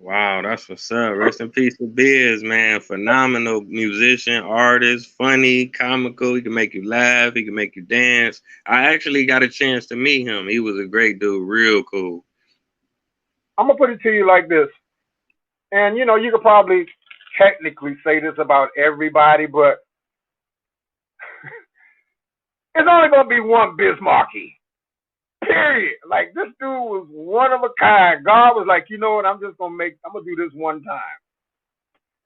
Wow, that's what's up. Rest in peace to Biz, man. Phenomenal musician, artist, funny, comical. He can make you laugh. He can make you dance. I actually got a chance to meet him. He was a great dude, real cool. I'm gonna put it to you like this, and you could probably technically say this about everybody, but it's only gonna be one Biz Markie. Period. Like this dude was one of a kind. God was like, you know what? I'm gonna do this one time,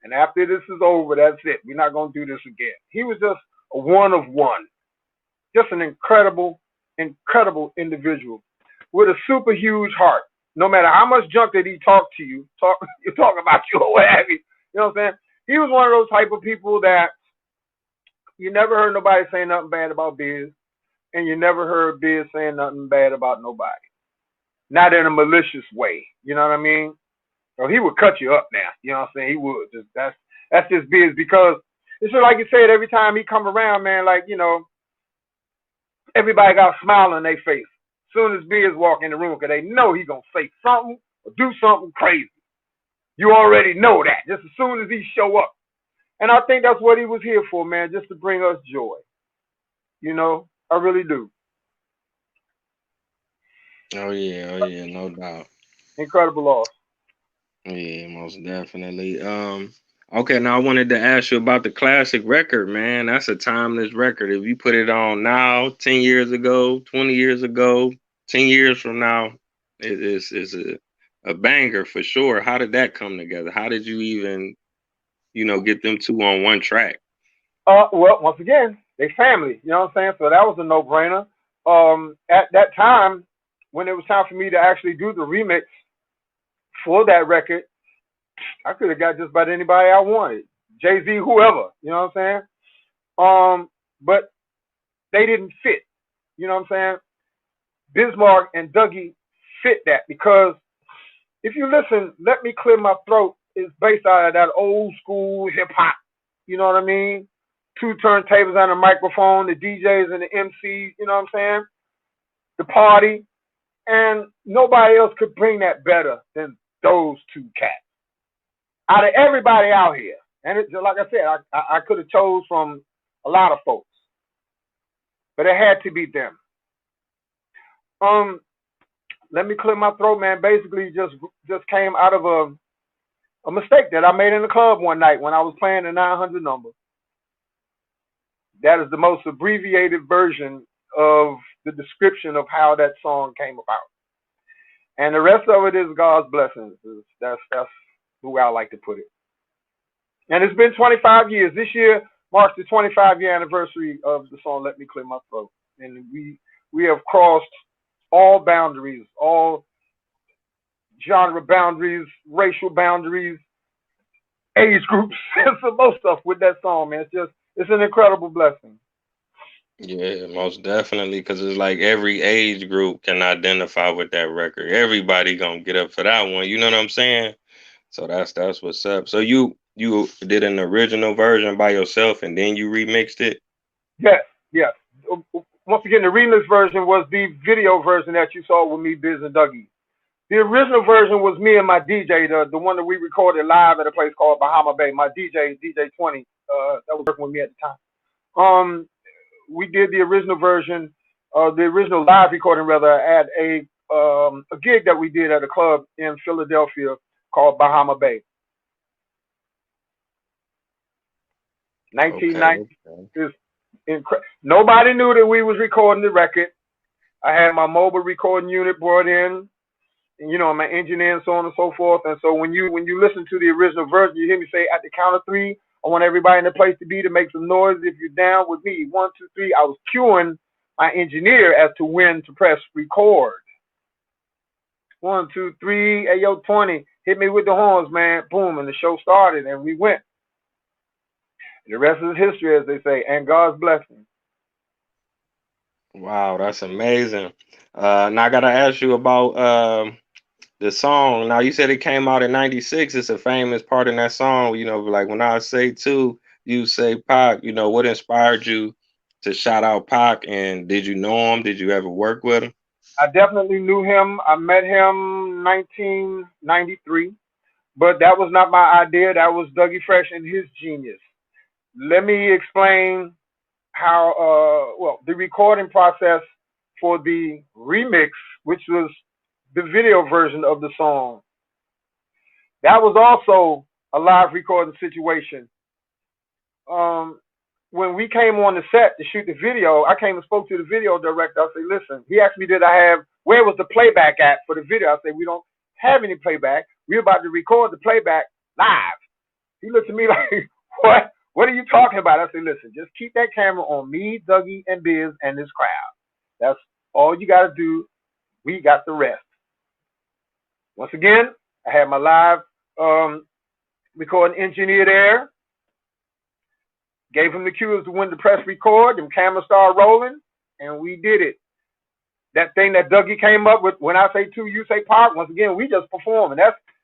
and after this is over, that's it. We're not gonna do this again. He was just a one of one, just an incredible individual with a super huge heart. No matter how much junk that he talked to you, you talk about you or what have you. You know what I'm saying? He was one of those type of people that you never heard nobody say nothing bad about Biz, and you never heard Biz saying nothing bad about nobody. Not in a malicious way. You know what I mean? So he would cut you up now. You know what I'm saying? He would. That's just Biz because it's just like you said, every time he come around, man, like, everybody got a smile on their face. As soon as Biz walk in the room, because they know he gonna say something or do something crazy. You already know that just as soon as he show up. And I think that's what he was here for, man, just to bring us joy. I really do. Oh yeah, no doubt. Incredible loss. Yeah, most definitely. Okay, now I wanted to ask you about the classic record, man. That's a timeless record. If you put it on now, 10 years ago, 20 years ago, 10 years from now, it's a banger for sure. How did that come together? How did you even, get them two on one track? Well, once again, they family. You know what I'm saying? So that was a no-brainer. At that time, when it was time for me to actually do the remix for that record, I could have got just about anybody I wanted, Jay Z, whoever. You know what I'm saying? But they didn't fit. You know what I'm saying? Bismarck and Dougie fit that because if you listen, Let Me Clear My Throat is based out of that old school hip hop. You know what I mean? Two turntables and a microphone, the DJs and the MCs, you know what I'm saying? The party. And nobody else could bring that better than those two cats. Out of everybody out here. And like I said, I could have chose from a lot of folks. But it had to be them. Um, Let Me Clear My Throat, man, basically just came out of a mistake that I made in the club one night when I was playing the 900 number. That is the most abbreviated version of the description of how that song came about. And the rest of it is God's blessings. That's the way I like to put it. And it's been 25 years. This year marks the 25-year anniversary of the song "Let Me Clear My Throat," and we have crossed all boundaries, all genre boundaries, racial boundaries, age groups, and some most stuff with that song, man. It's an incredible blessing. Yeah, most definitely, because it's like every age group can identify with that record. Everybody gonna get up for that one. You know what I'm saying? So that's what's up. So you did an original version by yourself and then you remixed it. Yes, yes. Once again, the remix version was the video version that you saw with me, Biz and Dougie. The original version was me and my DJ, the one that we recorded live at a place called Bahama Bay. My DJ 20, that was working with me at the time. We did the original version, the original live recording rather, at a gig that we did at a club in Philadelphia called Bahama Bay. Okay, 1990 okay. is nobody knew that we was recording the record. I had my mobile recording unit brought in, and my engineer and so on and so forth. And so when you listen to the original version, you hear me say at the count of three, I want everybody in the place to make some noise if you're down with me. 1, 2, 3. I was cueing my engineer as to when to press record. 1, 2, 3. Hey yo, 20. Hit me with the horns, man. Boom, and the show started, and we went. The rest is history, as they say, and God's blessing. Wow, that's amazing. Now I gotta ask you about the song. Now you said it came out in '96. It's a famous part in that song. Like when I say two, you say Pac. What inspired you to shout out Pac? And did you know him? Did you ever work with him? I definitely knew him. I met him 1993. But that was not my idea. That was Dougie Fresh and his genius. Let me explain how, the recording process for the remix, which was the video version of the song. That was also a live recording situation. When we came on the set to shoot the video, I came and spoke to the video director. I said, listen, he asked me, where was the playback at for the video? I said, we don't have any playback. We're about to record the playback live. He looked at me like, what? What are you talking about? I said, listen, just keep that camera on me, Dougie, and Biz, and this crowd. That's all you got to do. We got the rest. Once again, I had my live recording engineer there. Gave him the cues to when to press record. Them cameras started rolling, and we did it. That thing that Dougie came up with, when I say two, you say pop. Once again, we just performing.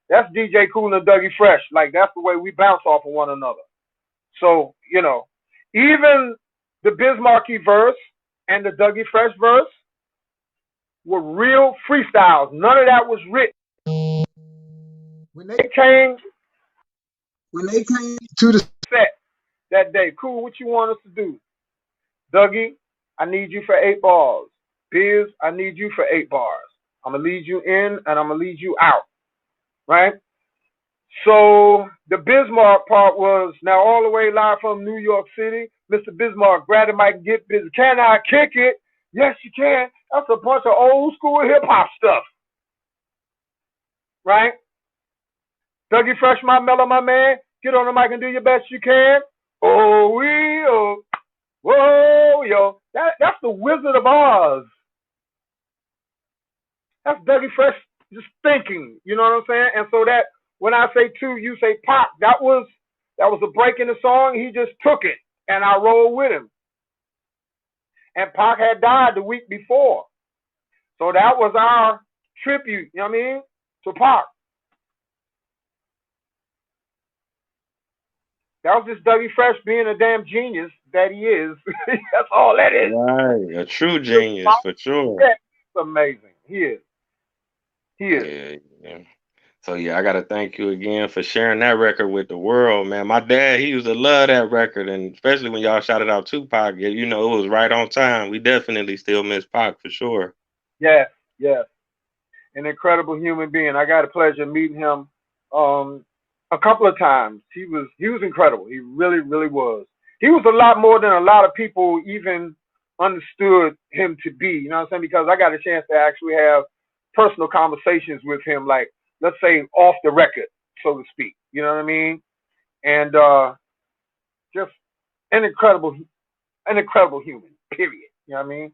That's DJ Kool and Dougie Fresh. Like, that's the way we bounce off of one another. So, even the Biz Markie verse and the Dougie Fresh verse were real freestyles. None of that was written. When they came to the set that day, Kool, what you want us to do? Dougie, I need you for 8 bars. Biz, I need you for 8 bars. I'm going to lead you in and I'm going to lead you out. Right? So the Bismarck part was now all the way live from New York City. Mr. Bismarck, grab the mic and get busy. Can I kick it? Yes, you can. That's a bunch of old school hip hop stuff. Right? Dougie Fresh, my mellow, my man. Get on the mic and do your best you can. Oh, whoa, yo. That's the Wizard of Oz. That's Dougie Fresh just thinking. You know what I'm saying? And so that when I say two, you say pop. That was a break in the song. He just took it, and I rolled with him. And Pac had died the week before, so that was our tribute. You know what I mean? To Pac. That was just Dougie Fresh being a damn genius that he is. That's all that is. Right, a true genius for sure. Yeah, it's amazing. He is. Yeah. So yeah, I gotta thank you again for sharing that record with the world, man. My dad, he used to love that record, and especially when y'all shouted out Tupac, it was right on time. We definitely still miss Pac for sure. Yes. An incredible human being. I got a pleasure meeting him a couple of times. He was incredible. He really, really was. He was a lot more than a lot of people even understood him to be. You know what I'm saying? Because I got a chance to actually have personal conversations with him, like, let's say, off the record, so to speak. You know what I mean? And just an incredible human, period. You know what I mean?